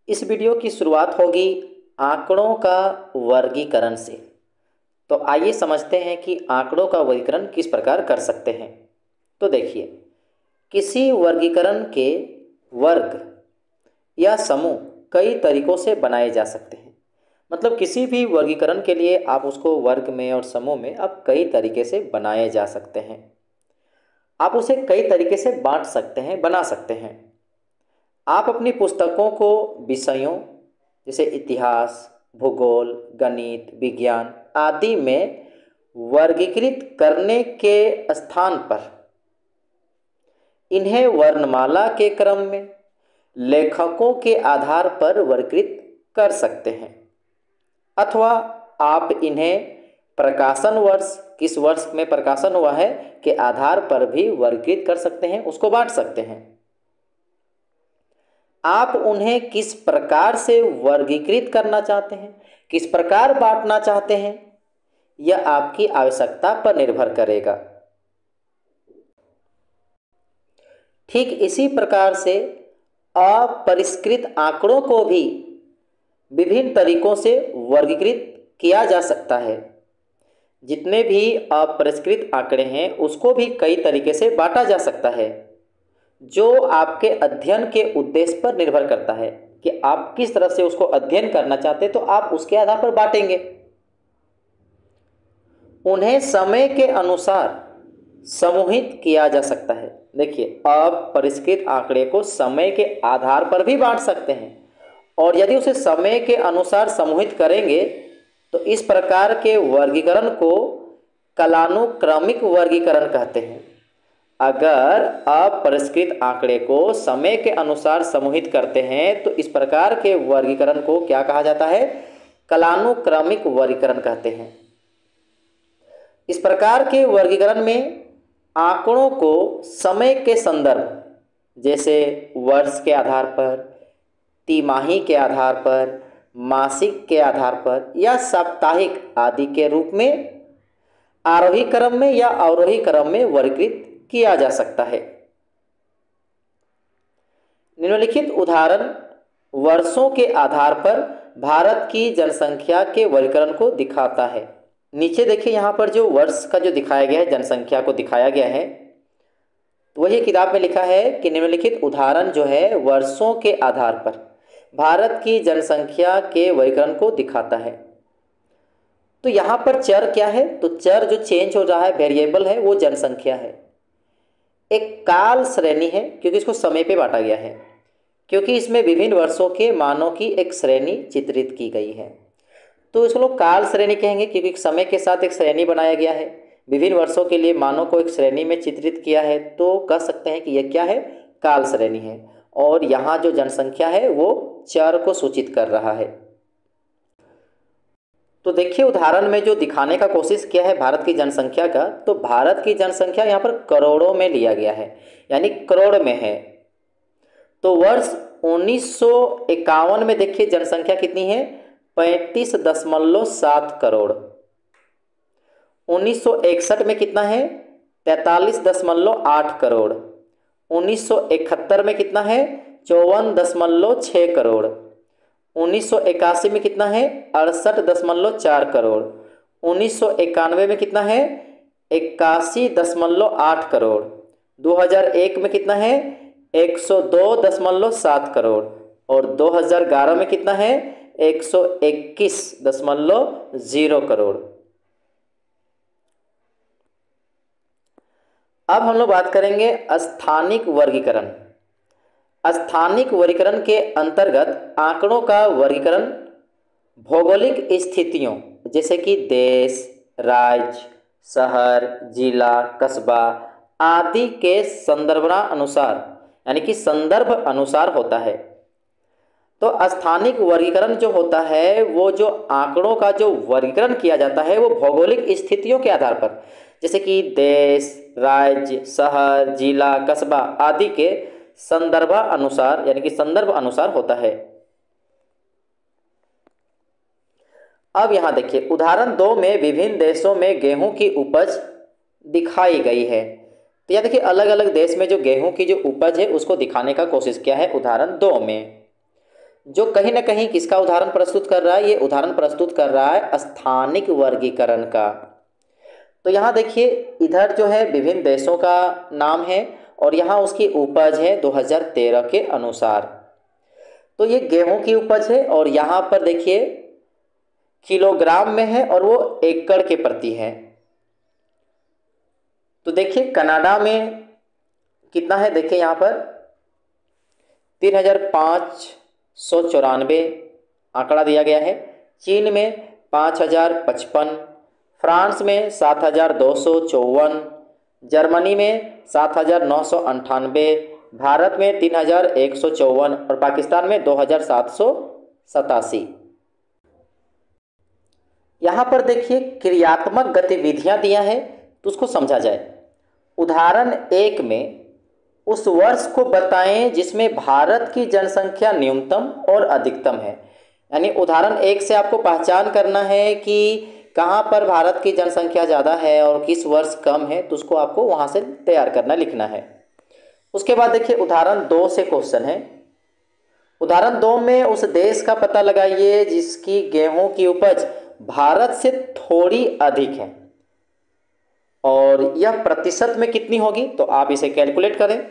इस वीडियो की शुरुआत होगी आंकड़ों का वर्गीकरण से। तो आइए समझते हैं कि आंकड़ों का वर्गीकरण किस प्रकार कर सकते हैं। तो देखिए, किसी वर्गीकरण के वर्ग या समूह कई तरीकों से बनाए जा सकते हैं। मतलब किसी भी वर्गीकरण के लिए आप उसको वर्ग में और समूह में आप कई तरीके से बनाए जा सकते हैं। आप उसे कई तरीके से बांट सकते हैं, बना सकते हैं। आप अपनी पुस्तकों को विषयों जैसे इतिहास, भूगोल, गणित, विज्ञान आदि में वर्गीकृत करने के स्थान पर इन्हें वर्णमाला के क्रम में लेखकों के आधार पर वर्गीकृत कर सकते हैं, अथवा आप इन्हें प्रकाशन वर्ष, किस वर्ष में प्रकाशन हुआ है, के आधार पर भी वर्गीकृत कर सकते हैं, उसको बांट सकते हैं। आप उन्हें किस प्रकार से वर्गीकृत करना चाहते हैं, किस प्रकार बांटना चाहते हैं, यह आपकी आवश्यकता पर निर्भर करेगा। ठीक इसी प्रकार से अपरिष्कृत आंकड़ों को भी विभिन्न तरीकों से वर्गीकृत किया जा सकता है। जितने भी अपरिष्कृत आंकड़े हैं उसको भी कई तरीके से बांटा जा सकता है, जो आपके अध्ययन के उद्देश्य पर निर्भर करता है कि आप किस तरह से उसको अध्ययन करना चाहते हैं, तो आप उसके आधार पर बांटेंगे। उन्हें समय के अनुसार समूहित किया जा सकता है। देखिए, अपरिष्कृत आंकड़े को समय के आधार पर भी बांट सकते हैं, और यदि उसे समय के अनुसार समूहित करेंगे तो इस प्रकार के वर्गीकरण को कालानुक्रमिक वर्गीकरण कहते हैं। अगर अपरिष्कृत आंकड़े को समय के अनुसार समूहित करते हैं तो इस प्रकार के वर्गीकरण को क्या कहा जाता है? कालानुक्रमिक वर्गीकरण कहते हैं। इस प्रकार के वर्गीकरण में आंकड़ों को समय के संदर्भ जैसे वर्ष के आधार पर, तिमाही के आधार पर, मासिक के आधार पर या साप्ताहिक आदि के रूप में आरोही क्रम में या अवरोही क्रम में वर्गीकृत किया जा सकता है। निम्नलिखित उदाहरण वर्षों के आधार पर भारत की जनसंख्या के वर्गीकरण को दिखाता है। नीचे देखिए, यहाँ पर जो वर्ष का जो दिखाया गया है, जनसंख्या को दिखाया गया है, तो वही किताब में लिखा है कि निम्नलिखित उदाहरण जो है वर्षों के आधार पर भारत की जनसंख्या के वर्गीकरण को दिखाता है। तो यहाँ पर चर क्या है? तो चर जो चेंज हो रहा है, वेरिएबल है, वो जनसंख्या है। एक काल श्रेणी है क्योंकि इसको समय पे बांटा गया है, क्योंकि इसमें विभिन्न वर्षों के मानों की एक श्रेणी चित्रित की गई है। तो इसको लोग काल श्रेणी कहेंगे क्योंकि समय के साथ एक श्रेणी बनाया गया है, विभिन्न वर्षों के लिए मानों को एक श्रेणी में चित्रित किया है, तो कह सकते हैं कि यह क्या है? काल श्रेणी है। और यहाँ जो जनसंख्या है वो चर को सूचित कर रहा है। तो देखिए, उदाहरण में जो दिखाने का कोशिश किया है भारत की जनसंख्या का, तो भारत की जनसंख्या यहाँ पर करोड़ों में लिया गया है, यानी करोड़ में है। तो वर्ष 1951 में देखिए जनसंख्या कितनी है? 35.7 करोड़। 1961 में कितना है? 43.8 करोड़। 1971 में कितना है? 54.6 करोड़। 1981 में कितना है? 68.4 करोड़। 1991 में कितना है? 81.8 करोड़। 2001 में कितना है? 102.7 करोड़। और 2011 में कितना है? 121.0 करोड़। अब हम लोग बात करेंगे स्थानिक वर्गीकरण। स्थानिक वर्गीकरण के अंतर्गत आंकड़ों का वर्गीकरण भौगोलिक स्थितियों जैसे कि देश, राज्य, शहर, जिला, कस्बा आदि के संदर्भानुसार यानी कि संदर्भ अनुसार होता है। तो स्थानिक वर्गीकरण जो होता है, वो जो आंकड़ों का जो वर्गीकरण किया जाता है वो भौगोलिक स्थितियों के आधार पर, जैसे कि देश, राज्य, शहर, जिला, कस्बा आदि के संदर्भ अनुसार यानी कि संदर्भ अनुसार होता है। अब यहाँ देखिए, उदाहरण 2 में विभिन्न देशों में गेहूं की उपज दिखाई गई है। तो यह देखिए, अलग अलग देश में जो गेहूं की जो उपज है उसको दिखाने का कोशिश किया है उदाहरण 2 में। जो कहीं ना कहीं किसका उदाहरण प्रस्तुत कर रहा है, ये उदाहरण प्रस्तुत कर रहा है स्थानिक वर्गीकरण का। तो यहाँ देखिए, इधर जो है विभिन्न देशों का नाम है और यहाँ उसकी उपज है 2013 के अनुसार। तो ये गेहूं की उपज है और यहाँ पर देखिए किलोग्राम में है और वो एकड़ के प्रति है। तो देखिए कनाडा में कितना है, देखिए यहाँ पर 3594 आंकड़ा दिया गया है। चीन में 5055, फ्रांस में 7254, जर्मनी में 7998, भारत में 3154 और पाकिस्तान में 2787। यहाँ पर देखिए क्रियात्मक गतिविधियाँ दिया है तो उसको समझा जाए। उदाहरण 1 में उस वर्ष को बताएं जिसमें भारत की जनसंख्या न्यूनतम और अधिकतम है। यानी उदाहरण 1 से आपको पहचान करना है कि कहाँ पर भारत की जनसंख्या ज़्यादा है और किस वर्ष कम है, तो उसको आपको वहाँ से तैयार करना, लिखना है। उसके बाद देखिए उदाहरण 2 से क्वेश्चन है। उदाहरण 2 में उस देश का पता लगाइए जिसकी गेहूं की उपज भारत से थोड़ी अधिक है और यह प्रतिशत में कितनी होगी, तो आप इसे कैलकुलेट करें।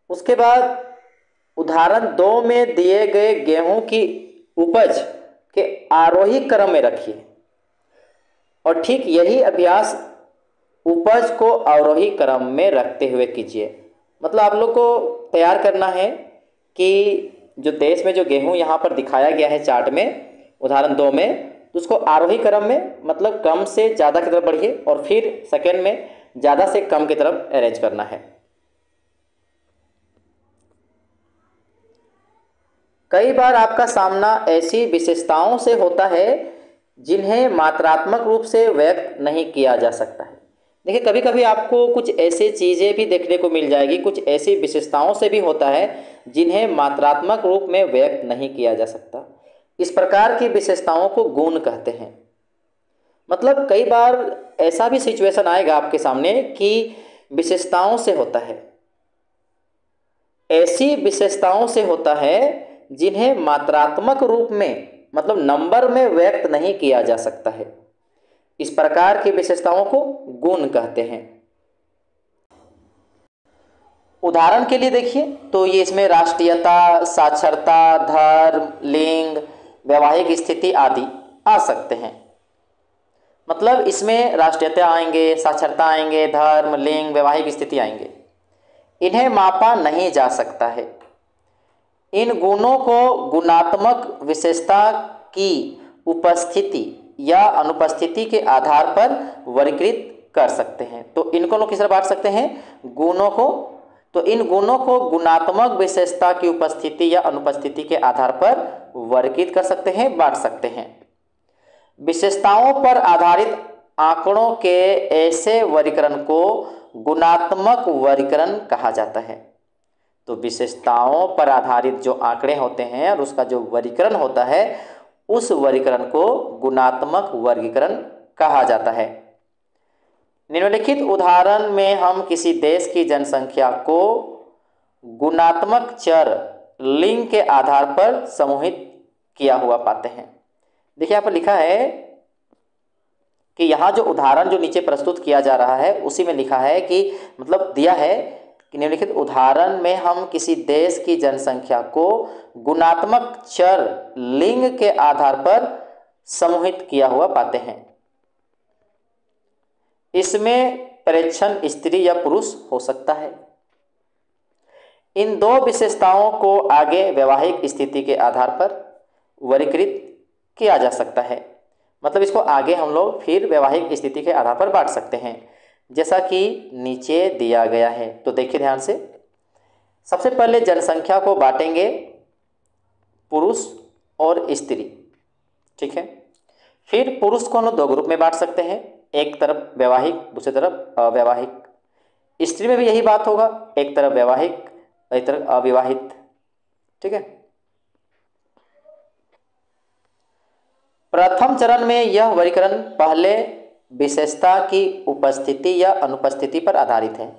उसके बाद उदाहरण 2 में दिए गए गेहूं की उपज के आरोही क्रम में रखिए और ठीक यही अभ्यास उपज को अवरोही क्रम में रखते हुए कीजिए। मतलब आप लोग को तैयार करना है कि जो देश में जो गेहूं यहाँ पर दिखाया गया है चार्ट में उदाहरण 2 में, तो उसको आरोही क्रम में, मतलब कम से ज़्यादा की तरफ बढ़िए और फिर सेकेंड में ज़्यादा से कम की तरफ अरेंज करना है। कई बार आपका सामना ऐसी विशेषताओं से होता है जिन्हें मात्रात्मक रूप से व्यक्त नहीं किया जा सकता है। देखिए कभी कभी आपको कुछ ऐसी चीज़ें भी देखने को मिल जाएगी, कुछ ऐसी विशेषताओं से भी होता है जिन्हें मात्रात्मक रूप में व्यक्त नहीं किया जा सकता। इस प्रकार की विशेषताओं को गुण कहते हैं। मतलब कई बार ऐसा भी सिचुएशन आएगा आपके सामने कि विशेषताओं से होता है, ऐसी विशेषताओं से होता है जिन्हें मात्रात्मक रूप में, मतलब नंबर में व्यक्त नहीं किया जा सकता है। इस प्रकार की विशेषताओं को गुण कहते हैं। उदाहरण के लिए देखिए, तो ये इसमें राष्ट्रीयता, साक्षरता, धर्म, लिंग, वैवाहिक स्थिति आदि आ सकते हैं। मतलब इसमें राष्ट्रीयता आएंगे, साक्षरता आएंगे, धर्म, लिंग, वैवाहिक स्थिति आएंगे। इन्हें मापा नहीं जा सकता है। इन गुणों को गुणात्मक विशेषता की उपस्थिति या अनुपस्थिति के आधार पर वर्गीकृत कर सकते हैं। तो इनको लोग किस तरह बांट सकते हैं, गुणों को। तो इन गुणों को गुणात्मक विशेषता की उपस्थिति या अनुपस्थिति के आधार पर वर्गीकृत कर सकते हैं, बांट सकते हैं। विशेषताओं पर आधारित आंकड़ों के ऐसे वर्गीकरण को गुणात्मक वर्गीकरण कहा जाता है। तो विशेषताओं पर आधारित जो आंकड़े होते हैं और उसका जो वर्गीकरण होता है, उस वर्गीकरण को गुणात्मक वर्गीकरण कहा जाता है। निम्नलिखित उदाहरण में हम किसी देश की जनसंख्या को गुणात्मक चर लिंग के आधार पर समूहित किया हुआ पाते हैं। देखिए यहाँ पर लिखा है कि यहाँ जो उदाहरण जो नीचे प्रस्तुत किया जा रहा है उसी में लिखा है कि, मतलब दिया है कि निम्नलिखित उदाहरण में हम किसी देश की जनसंख्या को गुणात्मक चर लिंग के आधार पर समूहित किया हुआ पाते हैं। इसमें प्रेक्षण स्त्री या पुरुष हो सकता है। इन दो विशेषताओं को आगे वैवाहिक स्थिति के आधार पर वर्गीकृत किया जा सकता है। मतलब इसको आगे हम लोग फिर वैवाहिक स्थिति के आधार पर बांट सकते हैं, जैसा कि नीचे दिया गया है। तो देखिए ध्यान से, सबसे पहले जनसंख्या को बांटेंगे पुरुष और स्त्री, ठीक है। फिर पुरुष को हम दो ग्रुप में बांट सकते हैं, एक तरफ वैवाहिक, दूसरी तरफ अवैवाहिक। स्त्री में भी यही बात होगा, एक तरफ वैवाहिक, एक तरफ अविवाहित, ठीक है। प्रथम चरण में यह वर्गीकरण पहले विशेषता की उपस्थिति या अनुपस्थिति पर आधारित है।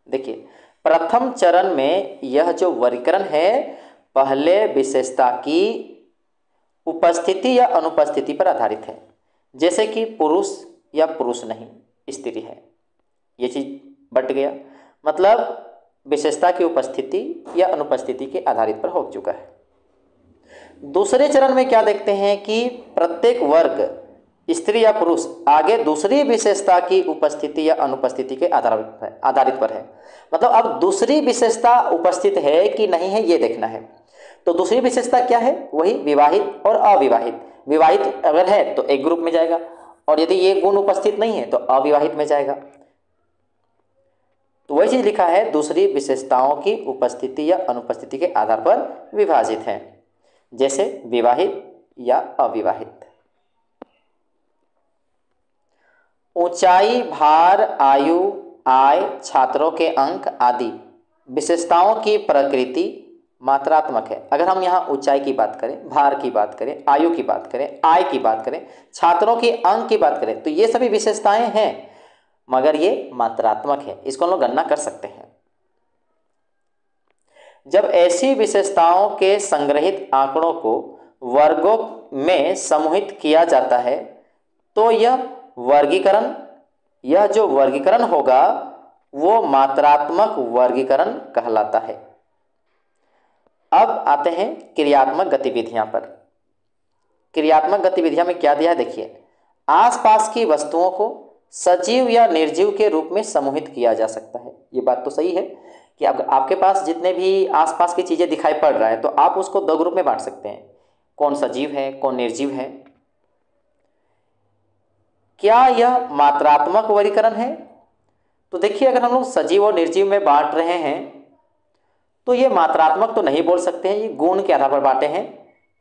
देखिए प्रथम चरण में यह जो वर्गीकरण है पहले विशेषता की उपस्थिति या अनुपस्थिति पर आधारित है। जैसे कि पुरुष या पुरुष नहीं, स्त्री है, ये चीज बट गया, मतलब विशेषता की उपस्थिति या अनुपस्थिति के आधारित पर हो चुका है। दूसरे चरण में क्या देखते हैं कि प्रत्येक वर्ग स्त्री या पुरुष आगे दूसरी विशेषता की उपस्थिति या अनुपस्थिति के आधारित पर है। मतलब अब दूसरी विशेषता उपस्थित है कि नहीं है ये देखना है। तो दूसरी विशेषता क्या है? वही विवाहित और अविवाहित। विवाहित अगर है तो एक ग्रुप में जाएगा, और यदि ये गुण उपस्थित नहीं है तो अविवाहित में जाएगा। तो वही चीज लिखा है, दूसरी विशेषताओं की उपस्थिति या अनुपस्थिति के आधार पर विभाजित है, जैसे विवाहित या अविवाहित। ऊंचाई, भार, आयु, आय, छात्रों के अंक आदि विशेषताओं की प्रकृति मात्रात्मक है। अगर हम यहाँ ऊंचाई की बात करें, भार की बात करें, आयु की बात करें, आय की बात करें, छात्रों के अंक की बात करें, तो ये सभी विशेषताएं हैं, मगर ये मात्रात्मक है, इसको हम लोग गणना कर सकते हैं। जब ऐसी विशेषताओं के संग्रहित आंकड़ों को वर्गों में समूहित किया जाता है तो यह जो वर्गीकरण होगा वो मात्रात्मक वर्गीकरण कहलाता है। अब आते हैं क्रियात्मक गतिविधियां पर। क्रियात्मक गतिविधियां में क्या दिया है देखिए, आसपास की वस्तुओं को सजीव या निर्जीव के रूप में समूहित किया जा सकता है। ये बात तो सही है कि आपके पास जितने भी आसपास की चीजें दिखाई पड़ रहा है तो आप उसको दो ग्रुप में बांट सकते हैं, कौन सजीव है, कौन निर्जीव है। क्या यह मात्रात्मक वर्गीकरण है? तो देखिए, अगर हम लोग सजीव और निर्जीव में बांट रहे हैं तो ये मात्रात्मक तो नहीं बोल सकते हैं, ये गुण के आधार पर बांटे हैं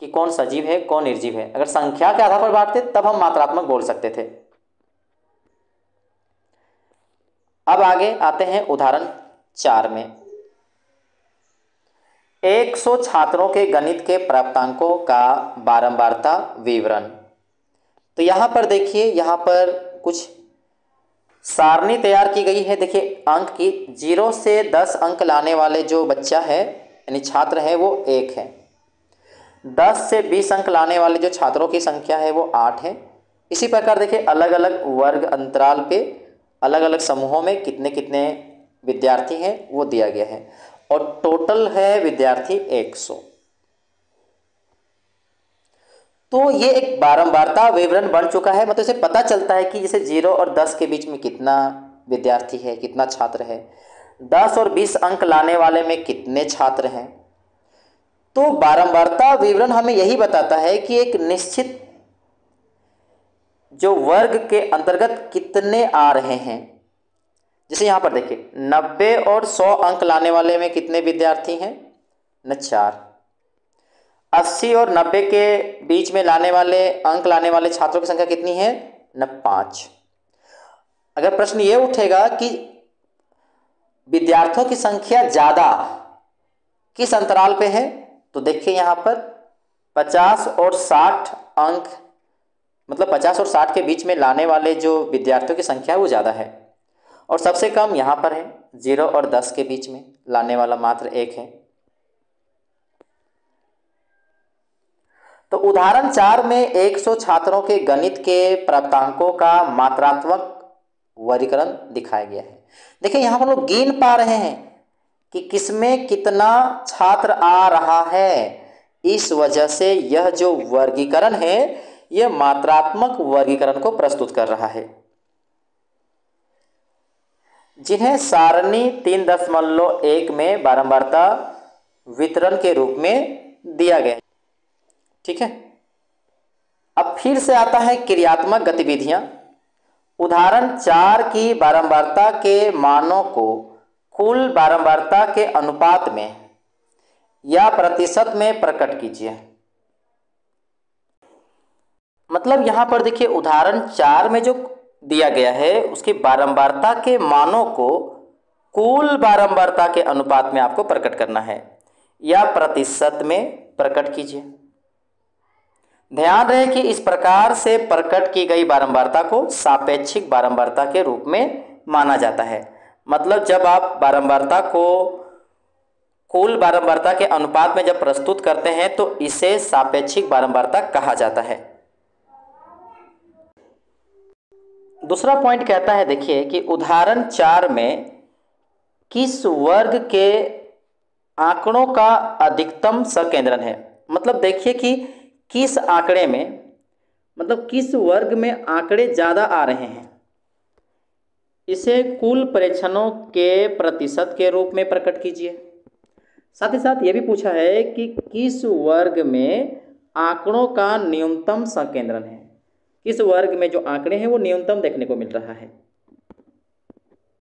कि कौन सजीव है, कौन निर्जीव है। अगर संख्या के आधार पर बांटते तब हम मात्रात्मक बोल सकते थे। अब आगे आते हैं उदाहरण 4 में। 100 छात्रों के गणित के प्राप्तांकों का बारंबारता विवरण। तो यहां पर देखिए, यहां पर कुछ सारणी तैयार की गई है। देखिए अंक की 0 से 10 अंक लाने वाले जो बच्चा है यानी छात्र है वो 1 है। 10 से 20 अंक लाने वाले जो छात्रों की संख्या है वो 8 है। इसी प्रकार देखिए अलग अलग वर्ग अंतराल पे अलग अलग समूहों में कितने कितने विद्यार्थी हैं वो दिया गया है, और टोटल है विद्यार्थी 100। तो ये एक बारंबारता विवरण बन चुका है। मतलब इसे पता चलता है कि जैसे 0 और 10 के बीच में कितना विद्यार्थी है, कितना छात्र है, 10 और 20 अंक लाने वाले में कितने छात्र हैं। तो बारंबारता विवरण हमें यही बताता है कि एक निश्चित जो वर्ग के अंतर्गत कितने आ रहे हैं। जैसे यहां पर देखिए 90 और 100 अंक लाने वाले में कितने विद्यार्थी हैं न 4। 80 और 90 के बीच में लाने वाले अंक लाने वाले छात्रों की संख्या कितनी है न 5। अगर प्रश्न ये उठेगा कि विद्यार्थियों की संख्या ज्यादा किस अंतराल पे है, तो देखिए यहां पर 50 और 60 अंक, मतलब 50 और 60 के बीच में लाने वाले जो विद्यार्थियों की संख्या है वो ज़्यादा है, और सबसे कम यहाँ पर है 0 और 10 के बीच में लाने वाला मात्र 1 है। तो उदाहरण 4 में 100 छात्रों के गणित के प्राप्तांकों का मात्रात्मक वर्गीकरण दिखाया गया है। देखिए यहाँ पर लोग गिन पा रहे हैं कि किसमें कितना छात्र आ रहा है। इस वजह से यह जो वर्गीकरण है यह मात्रात्मक वर्गीकरण को प्रस्तुत कर रहा है, जिन्हें सारणी 3.1 में बारंबारता वितरण के रूप में दिया गया है। ठीक है, अब फिर से आता है क्रियात्मक गतिविधियां। उदाहरण 4 की बारंबारता के मानों को कुल बारंबारता के अनुपात में या प्रतिशत में प्रकट कीजिए। मतलब यहां पर देखिए उदाहरण 4 में जो दिया गया है उसकी बारंबारता के मानों को कुल बारंबारता के अनुपात में आपको प्रकट करना है या प्रतिशत में प्रकट कीजिए। ध्यान रहे कि इस प्रकार से प्रकट की गई बारंबारता को सापेक्षिक बारंबारता के रूप में माना जाता है। मतलब जब आप बारंबारता को कुल बारंबारता के अनुपात में जब प्रस्तुत करते हैं तो इसे सापेक्षिक बारंबारता कहा जाता है। दूसरा पॉइंट कहता है, देखिए कि उदाहरण 4 में किस वर्ग के आंकड़ों का अधिकतम सकेंद्रन है। मतलब देखिए कि किस आंकड़े में, मतलब किस वर्ग में आंकड़े ज़्यादा आ रहे हैं, इसे कुल प्रेक्षणों के प्रतिशत के रूप में प्रकट कीजिए। साथ ही साथ ये भी पूछा है कि किस वर्ग में आंकड़ों का न्यूनतम सकेंद्रन है, किस वर्ग में जो आंकड़े हैं वो न्यूनतम देखने को मिल रहा है।